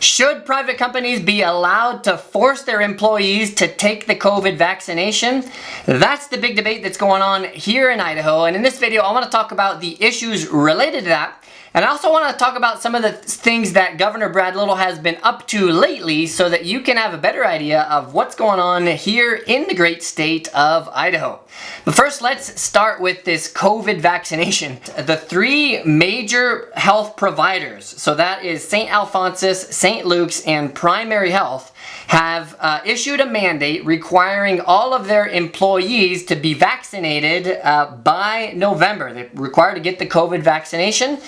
Should private companies be allowed to force their employees to take the COVID vaccination? That's the big debate that's going on here in Idaho. And in this video, I want to talk about the issues related to that. And I also want to talk about some of the things that Governor Brad Little has been up to lately so that you can have a better idea of what's going on here in the great state of Idaho. But first, let's start with this COVID vaccination. The three major health providers, so that is St. Alphonsus, St. Luke's, and Primary Health, have issued a mandate requiring all of their employees to be vaccinated by November. They're required to get the COVID vaccination.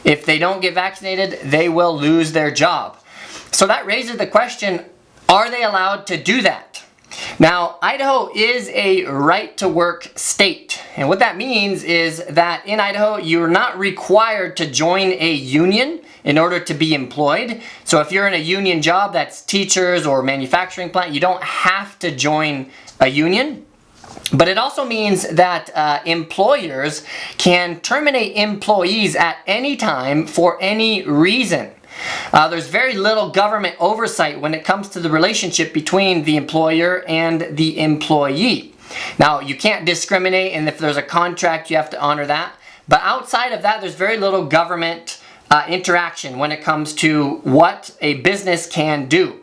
If they don't get vaccinated, they will lose their job. So that raises the question, are they allowed to do that? Now, Idaho is a right-to-work state. And what that means is that in Idaho, you're not required to join a union in order to be employed. So if you're in a union job, that's teachers or manufacturing plant, you don't have to join a union. But it also means that employers can terminate employees at any time for any reason. There's very little government oversight when it comes to the relationship between the employer and the employee. Now, you can't discriminate, and if there's a contract, you have to honor that. But outside of that, there's very little government interaction when it comes to what a business can do.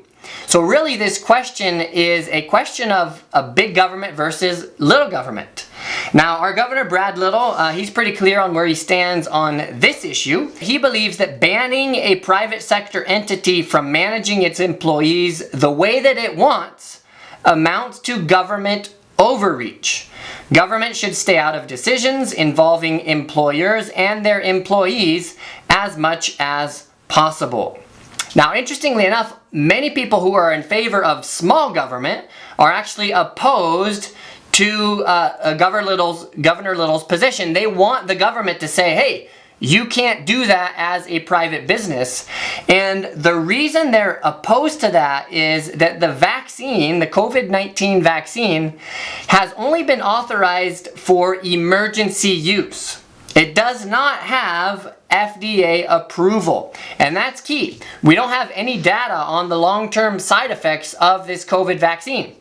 So really, this question is a question of a big government versus little government. Now, our Governor Brad Little, he's pretty clear on where he stands on this issue. He believes that banning a private sector entity from managing its employees the way that it wants amounts to government overreach. Government should stay out of decisions involving employers and their employees as much as possible. Now, interestingly enough, many people who are in favor of small government are actually opposed to Governor Little's position. They want the government to say, hey, you can't do that as a private business. And the reason they're opposed to that is that the vaccine, the COVID-19 vaccine, has only been authorized for emergency use. It does not have FDA approval, and that's key. We don't have any data on the long-term side effects of this COVID vaccine.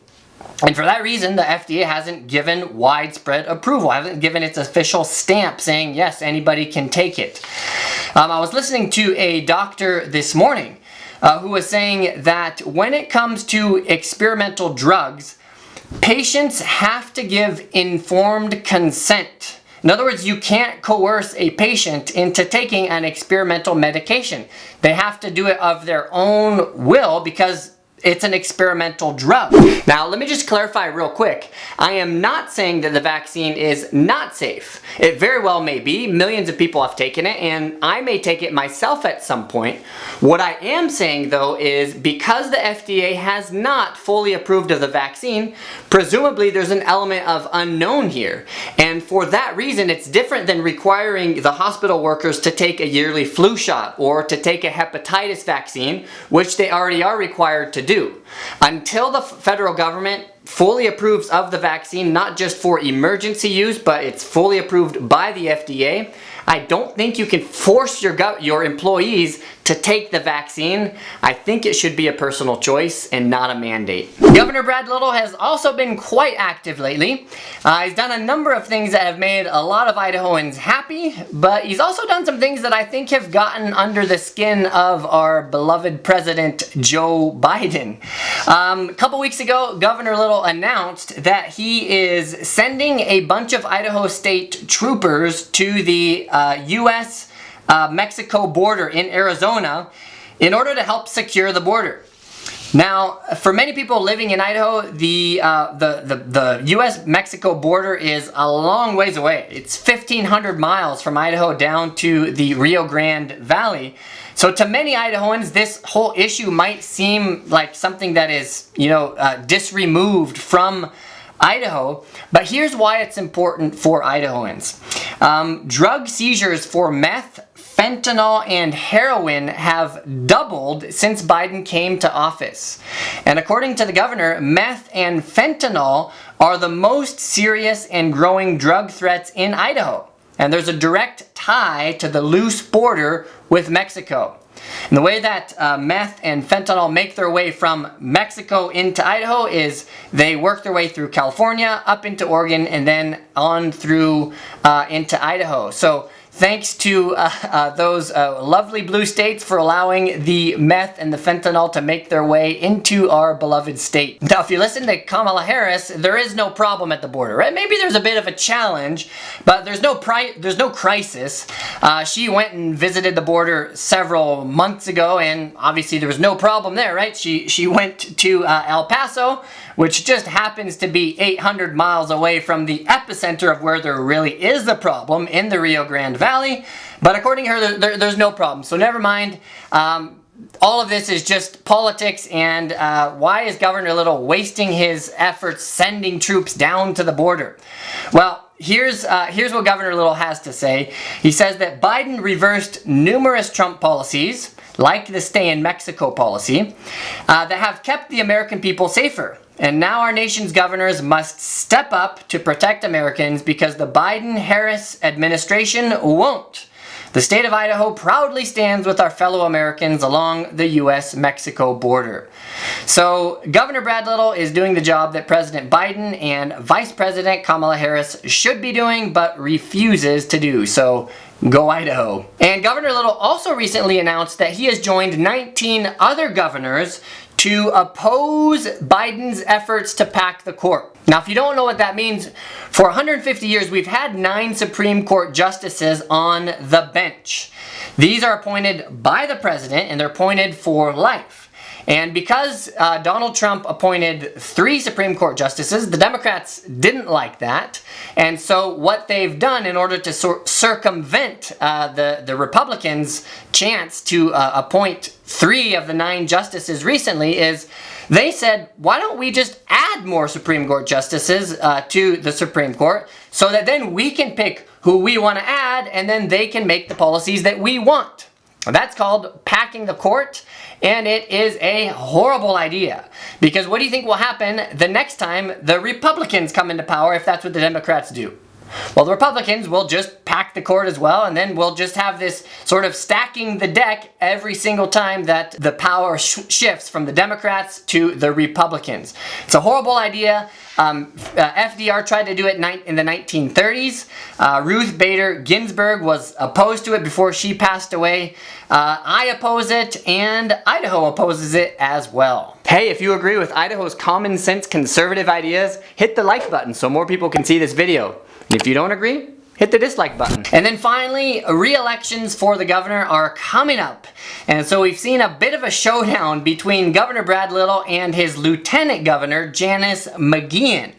And for that reason, the FDA hasn't given widespread approval, hasn't given its official stamp saying, yes, anybody can take it. I was listening to a doctor this morning who was saying that when it comes to experimental drugs, patients have to give informed consent. In other words, you can't coerce a patient into taking an experimental medication. They have to do it of their own will because it's an experimental drug. Now, let me just clarify real quick. I am not saying that the vaccine is not safe. It very well may be. Millions of people have taken it, and I may take it myself at some point. What I am saying, though, is because the FDA has not fully approved of the vaccine, presumably there's an element of unknown here. And for that reason, it's different than requiring the hospital workers to take a yearly flu shot or to take a hepatitis vaccine, which they already are required to do. Until the federal government fully approves of the vaccine, not just for emergency use, but it's fully approved by the FDA, I don't think you can force your employees to take the vaccine. I think it should be a personal choice and not a mandate. Governor Brad Little has also been quite active lately. He's done a number of things that have made a lot of Idahoans happy, but he's also done some things that I think have gotten under the skin of our beloved President Joe Biden. A couple weeks ago, Governor Little announced that he is sending a bunch of Idaho State troopers to the U.S.-Mexico border in Arizona in order to help secure the border. Now, for many people living in Idaho, the U.S.-Mexico border is a long ways away. It's 1,500 miles from Idaho down to the Rio Grande Valley. So to many Idahoans, this whole issue might seem like something that is, disremoved from Idaho, but here's why it's important for Idahoans. Drug seizures for meth, fentanyl, and heroin have doubled since Biden came to office. And according to the governor, meth and fentanyl are the most serious and growing drug threats in Idaho. And there's a direct tie to the loose border with Mexico. And the way that meth and fentanyl make their way from Mexico into Idaho is they work their way through California, up into Oregon, and then on through into Idaho. So thanks to those lovely blue states for allowing the meth and the fentanyl to make their way into our beloved state. Now, if you listen to Kamala Harris, there is no problem at the border, right? Maybe there's a bit of a challenge, but there's no crisis. She went and visited the border several months ago, and obviously there was no problem there, right? She went to El Paso, which just happens to be 800 miles away from the epicenter of where there really is the problem in the Rio Grande Valley. But according to her, there's no problem. So never mind. All of this is just politics, and why is Governor Little wasting his efforts sending troops down to the border? Well, here's what Governor Little has to say. He says that Biden reversed numerous Trump policies, like the stay in Mexico policy, that have kept the American people safer. And now our nation's governors must step up to protect Americans because the Biden-Harris administration won't. The state of Idaho proudly stands with our fellow Americans along the U.S.-Mexico border. So Governor Brad Little is doing the job that President Biden and Vice President Kamala Harris should be doing, but refuses to do. So go Idaho. And Governor Little also recently announced that he has joined 19 other governors to oppose Biden's efforts to pack the court. Now, if you don't know what that means, for 150 years we've had 9 Supreme Court justices on the bench. These are appointed by the president, and they're appointed for life. And because Donald Trump appointed 3 Supreme Court justices, the Democrats didn't like that. And so what they've done in order to circumvent the Republicans' chance to appoint 3 of the 9 justices recently is they said, why don't we just add more Supreme Court justices to the Supreme Court so that then we can pick who we want to add, and then they can make the policies that we want. That's called packing the court, and it is a horrible idea. Because what do you think will happen the next time the Republicans come into power if that's what the Democrats do? Well, the Republicans will just pack the court as well, and then we'll just have this sort of stacking the deck every single time that the power shifts from the Democrats to the Republicans. It's a horrible idea. FDR tried to do it in the 1930s. Ruth Bader Ginsburg was opposed to it before she passed away. I oppose it, and Idaho opposes it as well. Hey, if you agree with Idaho's common sense conservative ideas, hit the like button so more people can see this video. And if you don't agree, hit the dislike button. And then finally, re-elections for the governor are coming up. And so we've seen a bit of a showdown between Governor Brad Little and his lieutenant governor, Janice McGeachin.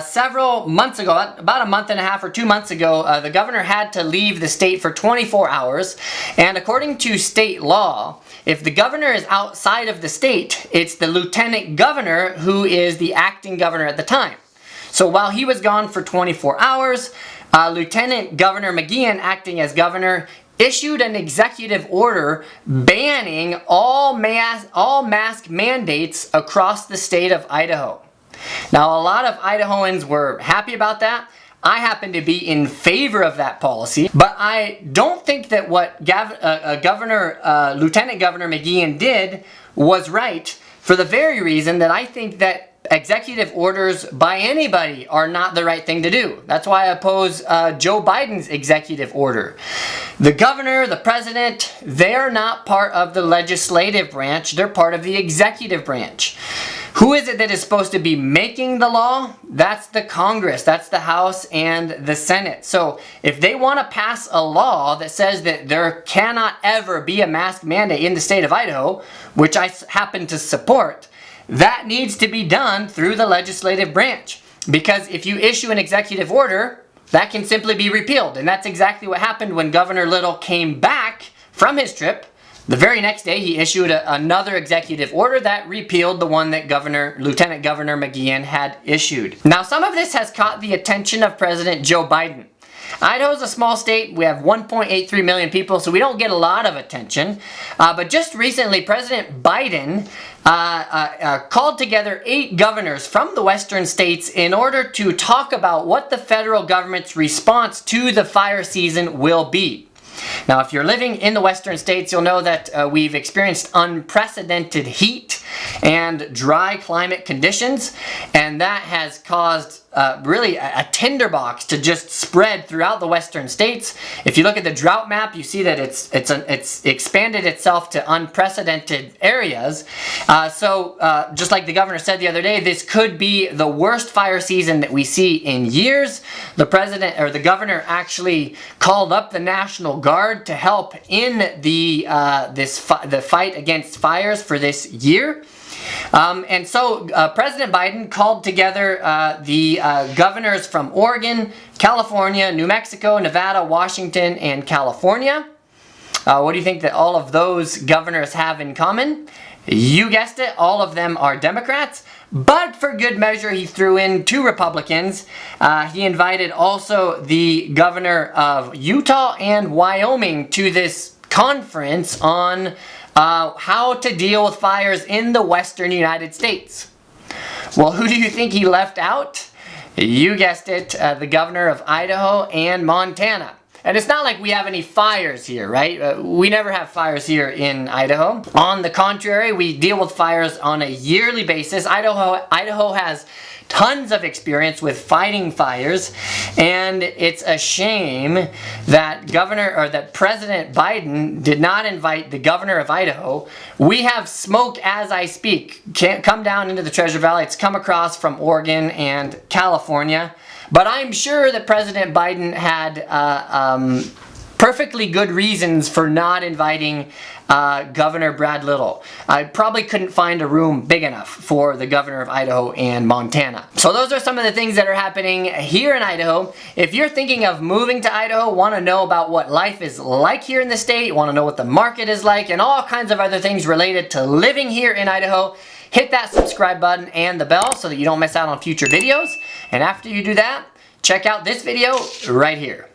Several months ago, about a month and a half or 2 months ago, the governor had to leave the state for 24 hours. And according to state law, if the governor is outside of the state, it's the lieutenant governor who is the acting governor at the time. So while he was gone for 24 hours, Lieutenant Governor McGeachin, acting as governor, issued an executive order banning all mask mandates across the state of Idaho. Now, a lot of Idahoans were happy about that. I happen to be in favor of that policy, but I don't think that what Lieutenant Governor McGeachin did was right, for the very reason that I think that executive orders by anybody are not the right thing to do. That's why I oppose Joe Biden's executive order. The governor, the president, they're not part of the legislative branch. They're part of the executive branch. Who is it that is supposed to be making the law? That's the Congress. That's the House and the Senate. So if they want to pass a law that says that there cannot ever be a mask mandate in the state of Idaho, which I happen to support, that needs to be done through the legislative branch. Because if you issue an executive order, that can simply be repealed. And that's exactly what happened when Governor Little came back from his trip. The very next day, he issued another executive order that repealed the one that Lieutenant Governor McGeachin had issued. Now, some of this has caught the attention of President Joe Biden. Idaho is a small state. We have 1.83 million people, so we don't get a lot of attention. But just recently, President Biden called together 8 governors from the western states in order to talk about what the federal government's response to the fire season will be. Now, if you're living in the western states, you'll know that we've experienced unprecedented heat and dry climate conditions, and that has caused really a tinderbox to just spread throughout the western states. If you look at the drought map, you see that it's expanded itself to unprecedented areas. So just like the governor said the other day, this could be the worst fire season that we see in years. The president or the governor actually called up the National Guard to help in the fight against fires for this year. And so President Biden called together the governors from Oregon, California, New Mexico, Nevada, Washington, and California. What do you think that all of those governors have in common? You guessed it, all of them are Democrats. But for good measure, he threw in 2 Republicans. He invited also the governor of Utah and Wyoming to this conference on how to deal with fires in the western United States. Well, who do you think he left out? You guessed it, the governor of Idaho and Montana. And it's not like we have any fires here, right? We never have fires here in Idaho. On the contrary, we deal with fires on a yearly basis. Idaho has tons of experience with fighting fires, and it's a shame that President Biden did not invite the governor of Idaho. We have smoke as I speak. Can't come down into the Treasure Valley. It's come across from Oregon and California. But I'm sure that President Biden had perfectly good reasons for not inviting Governor Brad Little. I probably couldn't find a room big enough for the governor of Idaho and Montana. So those are some of the things that are happening here in Idaho. If you're thinking of moving to Idaho, want to know about what life is like here in the state, want to know what the market is like, and all kinds of other things related to living here in Idaho, hit that subscribe button and the bell so that you don't miss out on future videos. And after you do that, check out this video right here.